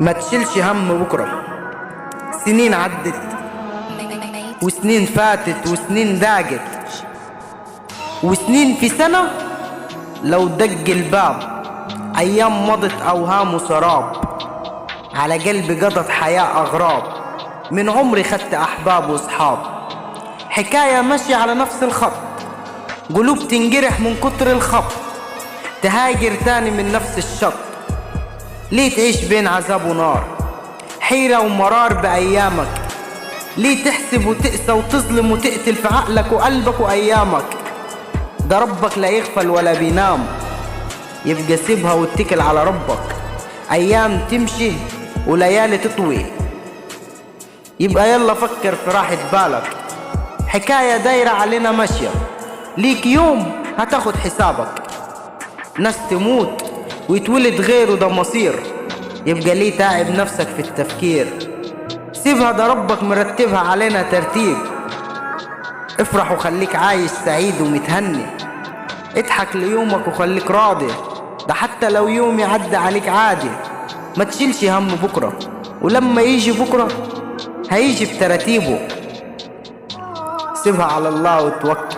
ما تشيلش هم بكرة. سنين عدت وسنين فاتت وسنين ضاقت، وسنين في سنة لو دق الباب. أيام مضت أوهام وسراب، على قلبي قضت حياة أغراب. من عمري خدت أحباب وصحاب، حكاية ماشية على نفس الخط. قلوب تنجرح من كتر الخط، تهاجر تاني من نفس الشط. ليه تعيش بين عذاب ونار، حيرة ومرار بأيامك؟ ليه تحسب وتقسى وتظلم وتقتل في عقلك وقلبك وأيامك؟ ده ربك لا يغفل ولا بينام، يبقى سيبها واتكل على ربك. أيام تمشي وليالي تطوي، يبقى يلا فكر في راحة بالك. حكاية دايرة علينا ماشية، ليك يوم هتاخد حسابك. ناس تموت ويتولد غيره، ده مصير. يبقى ليه تعب نفسك في التفكير؟ سيبها، ده ربك مرتبها علينا ترتيب. افرح وخليك عايش سعيد ومتهني، اضحك ليومك وخليك راضي. ده حتى لو يوم يعدي عليك عادي. ما تشيلش هم بكرة، ولما يجي بكرة هيجي بترتيبه. سيبها على الله وتوكل.